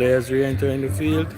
players re-entering the field.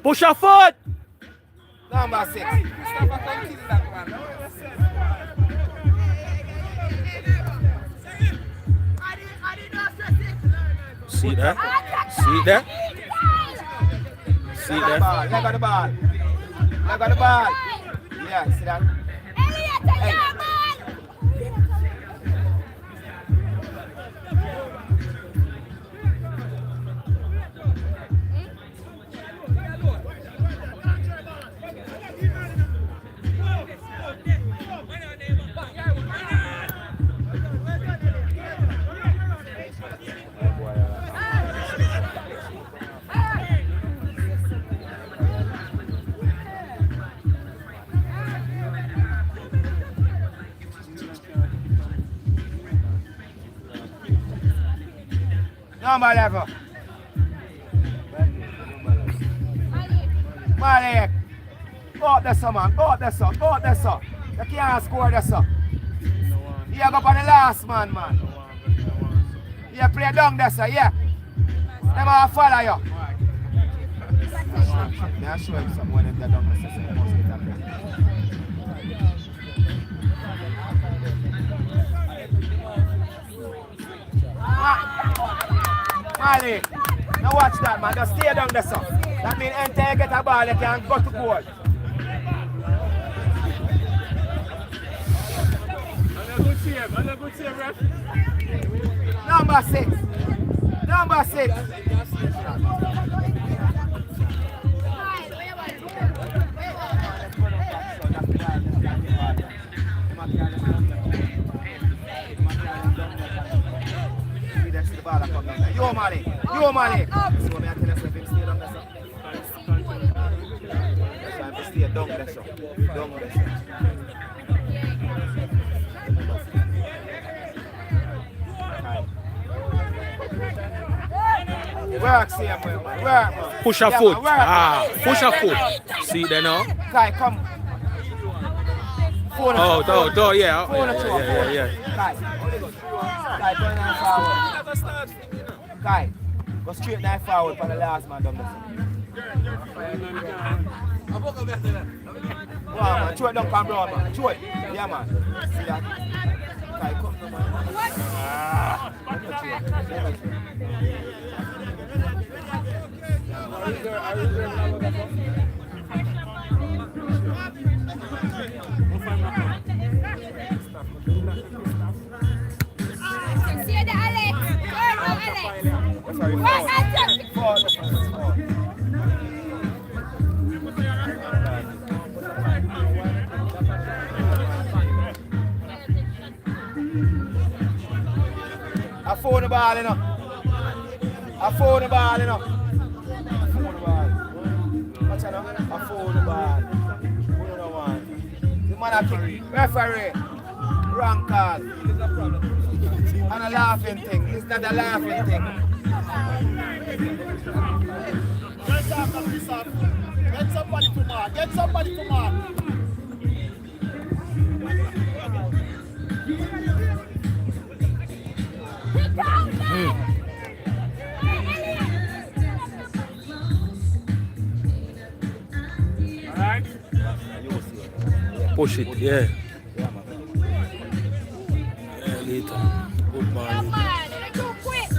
Push your foot! Number 6. Mustafa can kill that one. See that? See that? See that? Leg on the ball. Leg on the ball. Yeah, see that? Hey. Number 11. Malik. Go up there, son, man. Go up there, son. Go up there, son. You can't score there, son. You go up on the last man, man. You play down there, son. Yeah. Them all follow you. May I show him something when they're down there, so you must get up there. Malik, now watch that, man. Just stay down there, son. That means anytime you get a ball, you can go to goal. And a good save, ref. Number 6. Number 6. Yo, Malik. Yo, Malik. So, may I tell you something? Stay down there, sir. Stay down there, sir. Down there, sir. Work, same way, man. Work, man. Push a foot. Push a foot. See there now? Kai, come. Oh, yeah. Yeah. Kai, turn that forward. Kai, go straight down forward for the last man down there. Wow, man. Throw it down from broad, man. Throw it. Yeah, man. See that? Kai, come to See the Alex. Alex. sorry. phone the ball, you know. I phone the ball, you know. I phone the ball. Watch out, I phone the ball. Who don't want? The man a kick. Referee. Wrong call. And a laughing thing. It's not a laughing thing. Get somebody to mark. Get somebody to mark. Alright? Push it, yeah. Yeah, later. Good man. Come on, they're too quick.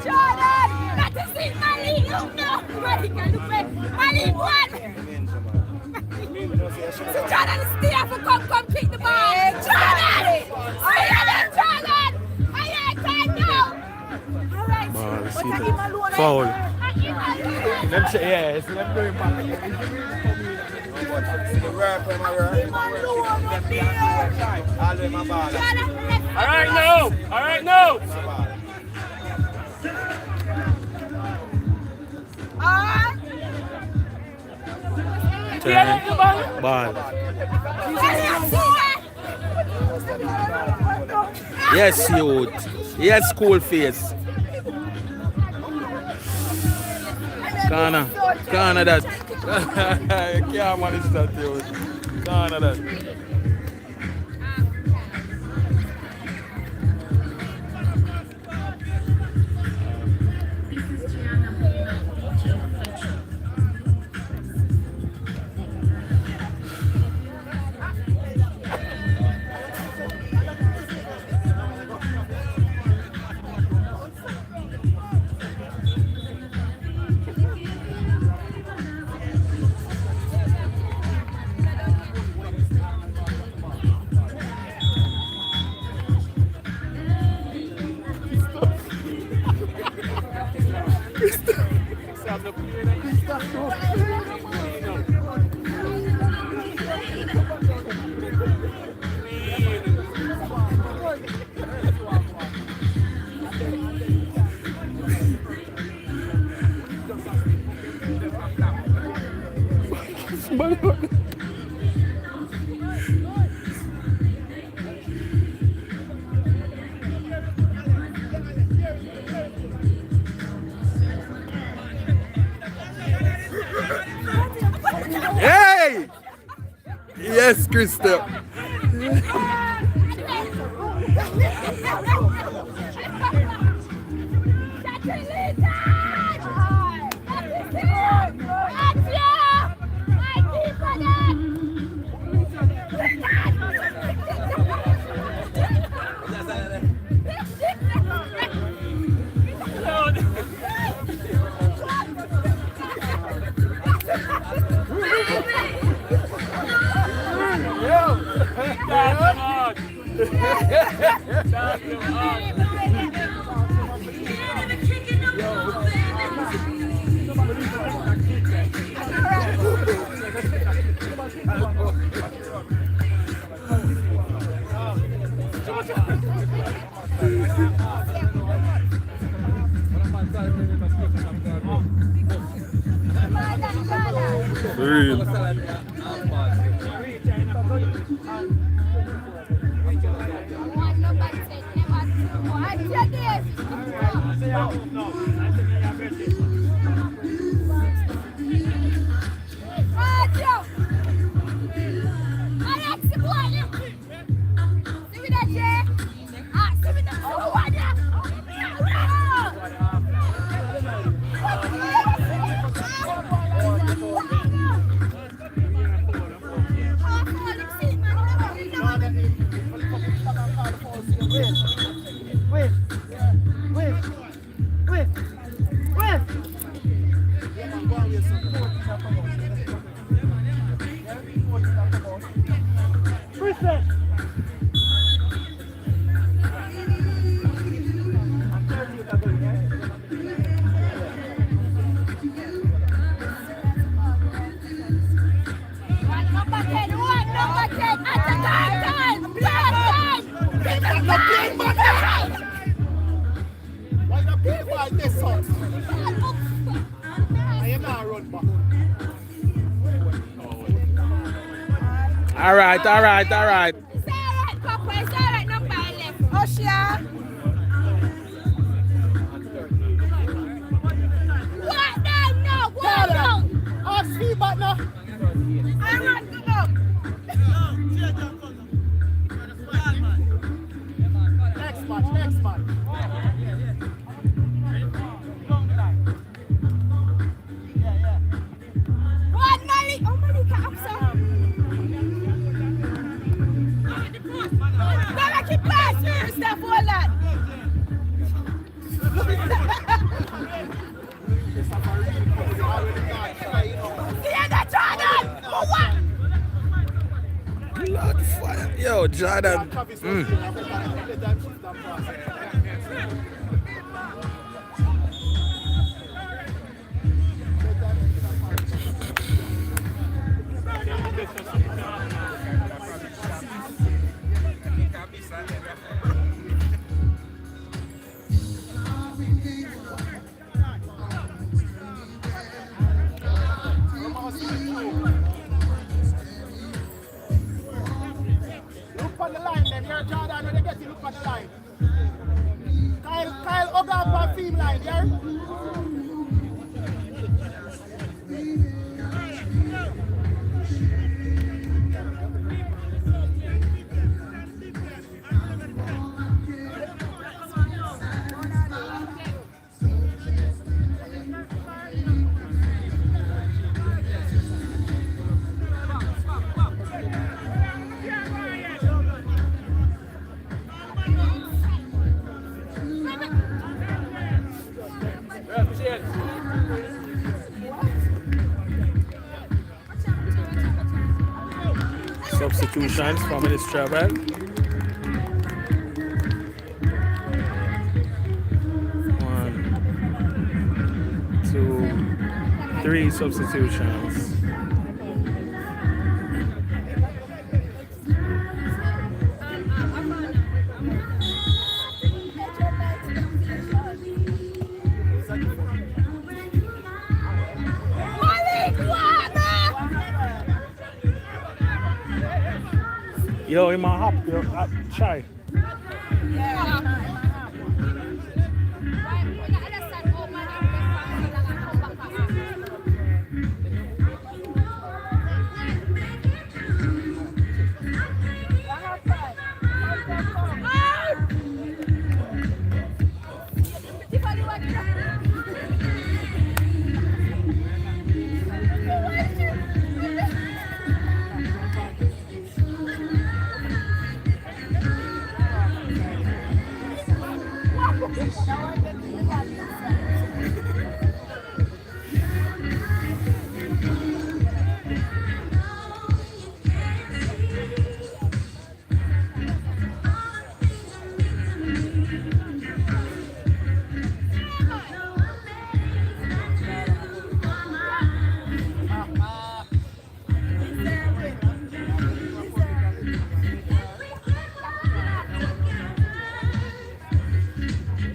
Jordan, that is it, Mali. No, Mali can do it. Mali won. So Jordan, stay up and come kick the ball. Jordan, Jordan. I can't know. All right. Ball, see that. Foul. Them say, yeah, it's them doing back. The work when I work. All with my ball. Alright, no! Alright, no! Turn. Ball. Yes, youth. Yes, school face. Corner that. You can't manage that, youth. Corner that. Hey! Yes, Crystal. Real. One number 10, never 2. your days. Radio. Alexi, boy. See me that, Jay? See me that. Oh, what, yeah? All right. It's all right, Papa. It's all right, number 11. Oshia. What down now? What down? Ask feedback now. I run to go. Next match. One Malik. Oh, Malik, I'm sorry. Gotta keep passing stuff, all that. See that, Jordan? For what? Blood fire. Yo, Jordan. Look on the line then. Here, Jordan, when they get you, look on the line. Kyle, hug up on team line, yeah? Substitutions for Minister Travel. 1, 2, 3 substitutions. Yo, in my hop, yo, shy.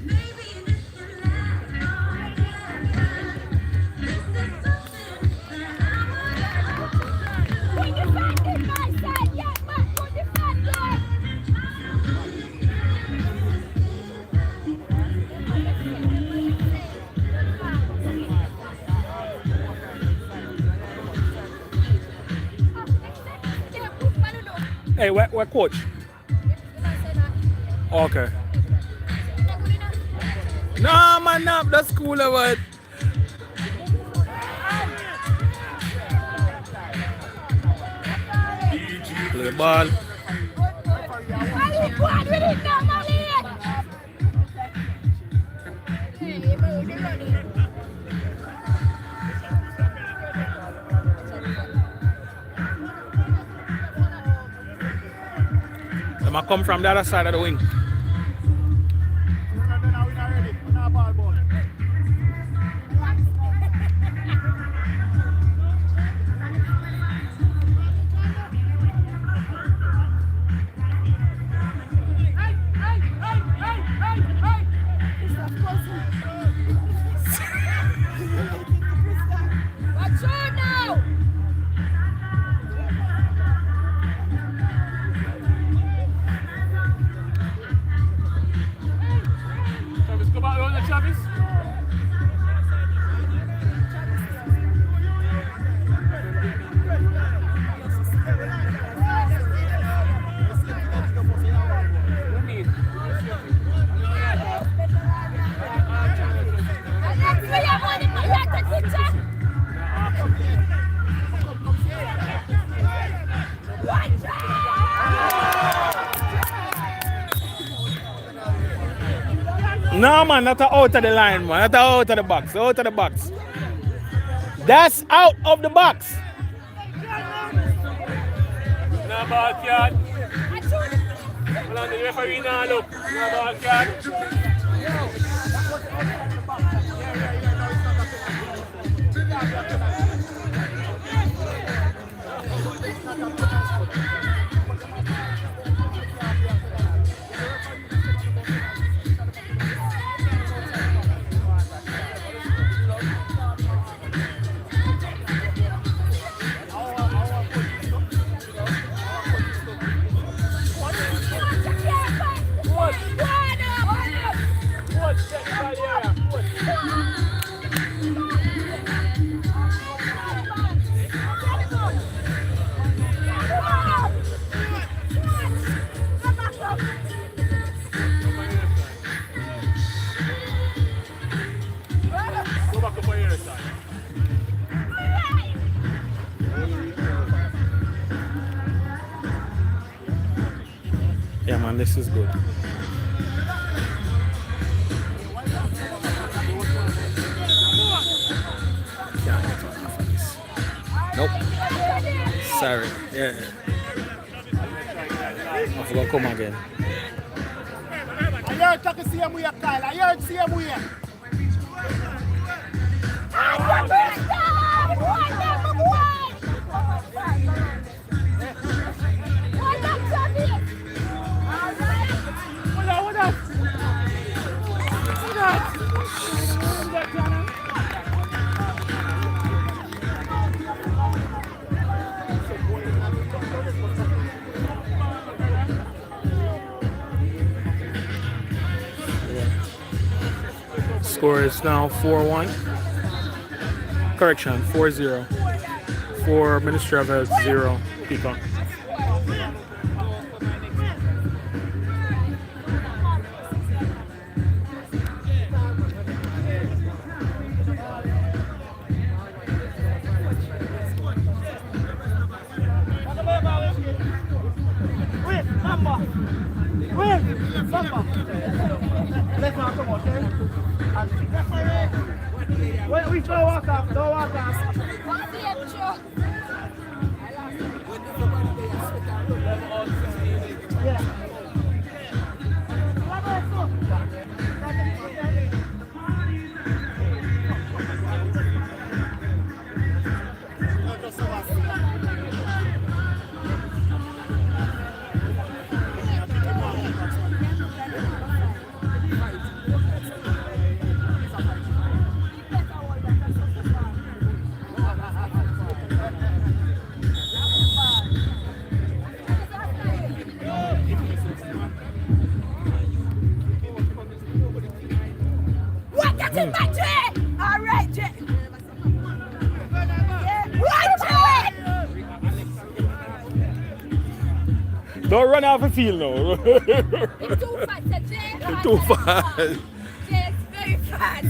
Maybe Hey, where coach? Okay. No, man, no, that's cool about. Play ball. Ali, go on with it now, Molly. They might come from the other side of the wing. Watch out now. Travis, go back around the Travis. Alex, we have one in my picture. Watch out. No, man, not out of the line, man. Not out of the box. Out of the box. That's out of the box. No ball card. Hold on, the referee now look. No ball card. Go back up on your side. Yeah, man, this is good. Can't get on half of this. Nope. Sorry. Yeah. I forgot to come again. I heard talk see him here, Kyle. I heard see him here. Score is now 4-1. Correction, 4-0. For Ministry of Health, 0. Peacock. We don't walk off, don't walk off. What? That's in my tree! All right, Jay. Watch it! Don't run off the field now. It's too fast, Jay. Too fast. Jay is very fast.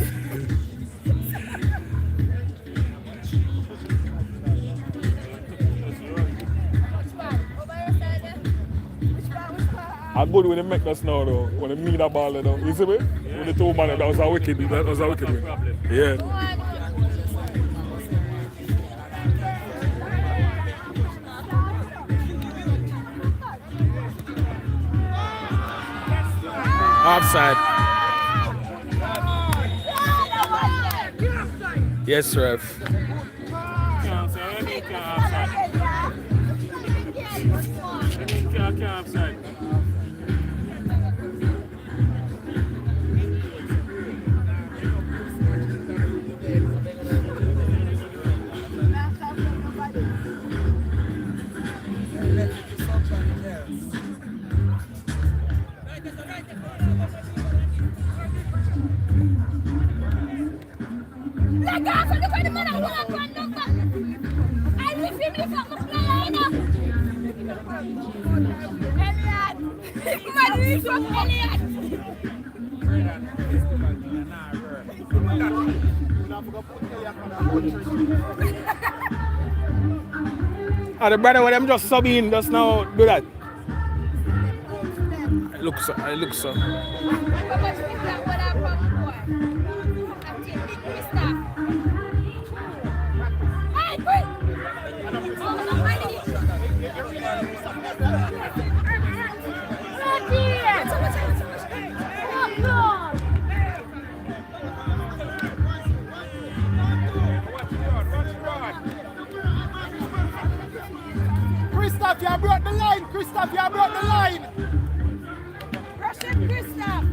Which one? Over your side there? Which one? I'm good when they make us now though. When they meet that ball though. You see me? With the two man, that was a wicked. That was a wicked win. Yeah. Offside. Yes, ref. Can't say anything, can't offside. Can't offside. Let go from the way the man I want to run number. I will film this up my player. Elliot. Man, we from Elliot. The brother when them just sub in just now do that. It looks so. How much we got what I come for? I'm taking big Mr. Hey, quick! Oh, no money! Right here! Oh, God! Christoph, you brought the line. Christoph, you brought the line. Russian Christoph!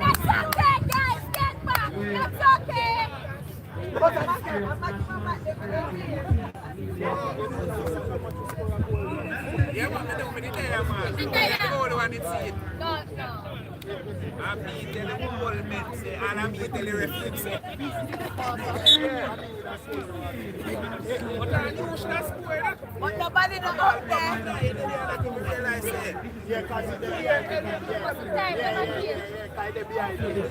That's okay, guys. Get back. That's okay. Yeah, what they do with it there, man? They go to one and see it. No. I'm eating the whole men say, and I'm eating the reflex. What are you that square? But nobody know out there. Yeah, because they're behind you.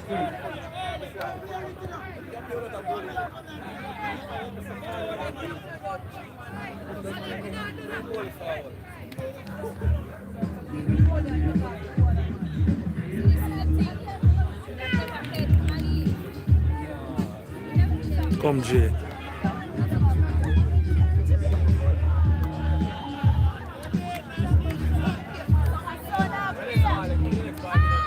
Come, Jay. Ah!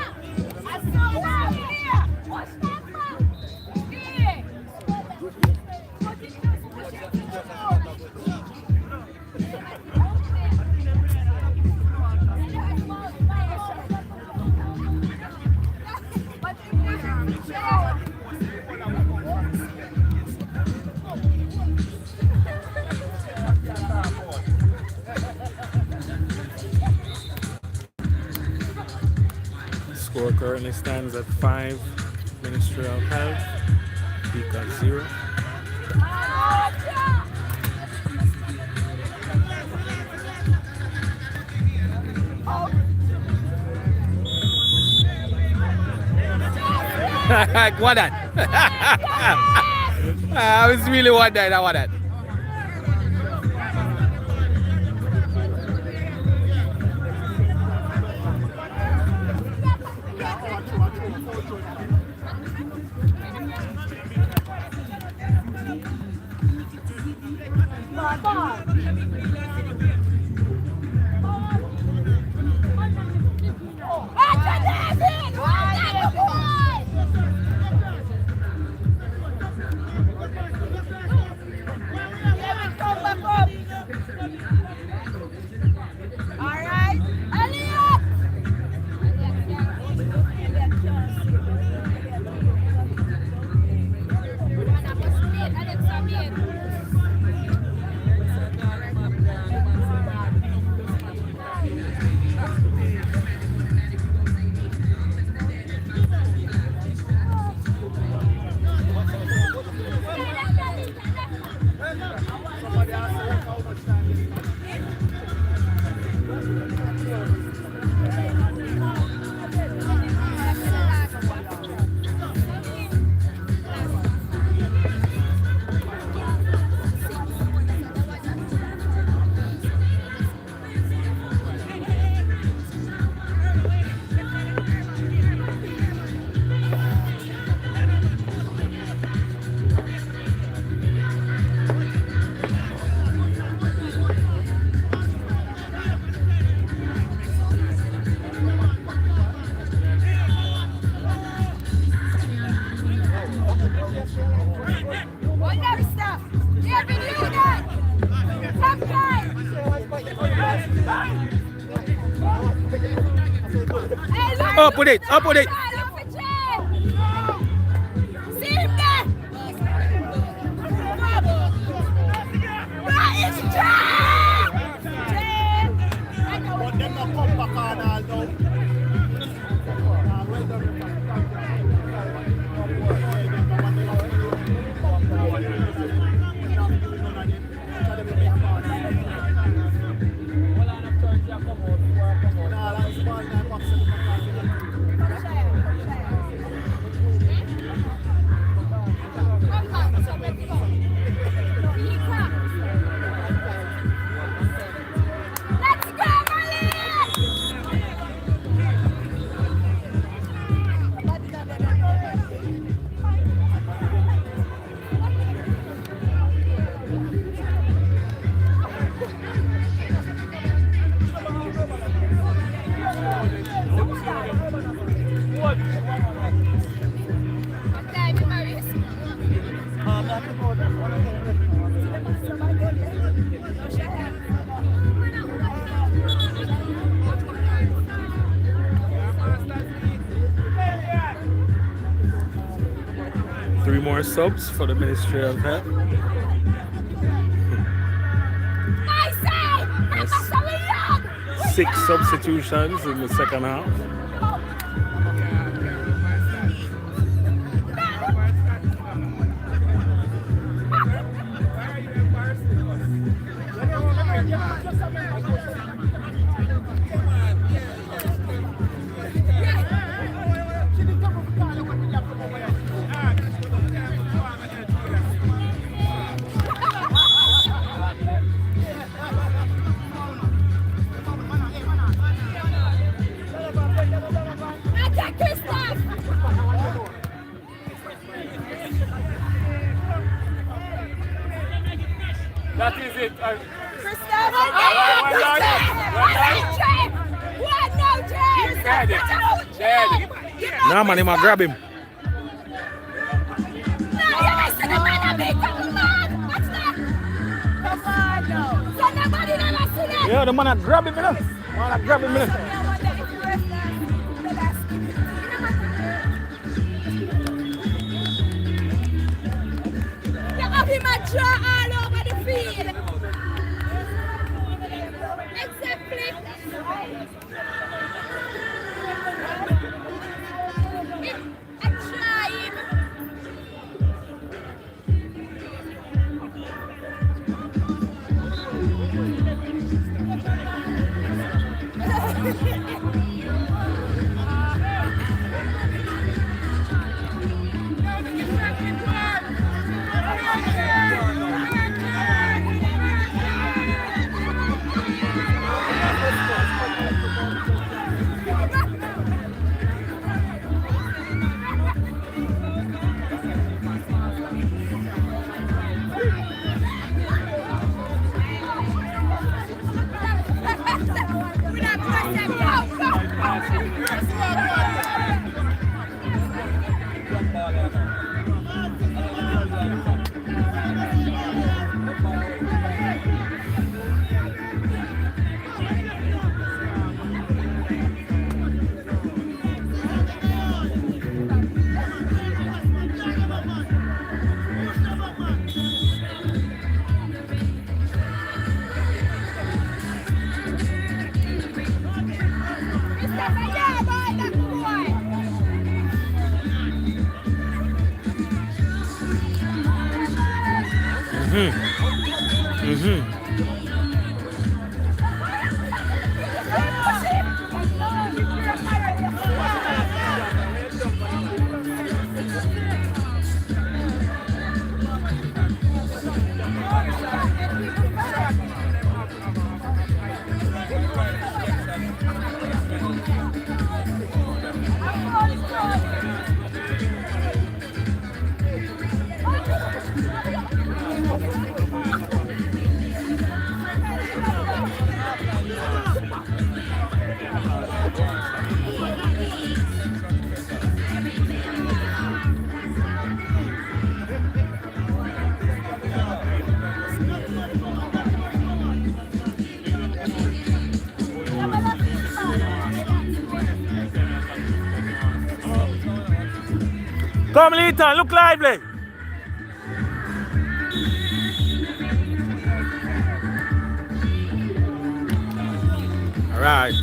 Score currently stands at 5. Ministry of Health. Beacon 0. What that? I was really wondering what that. Up with it, up with it. But them not come back on all now. Well Three more subs for the Ministry of Health. That's 6 substitutions in the second half. That is it. Nah, man, he might grab him. Yeah, the man that grab him, you know. Man that grab him, you know. Him a draw all over the field. Except flip. Come, Leighton, look lively. All right.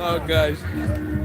Oh gosh.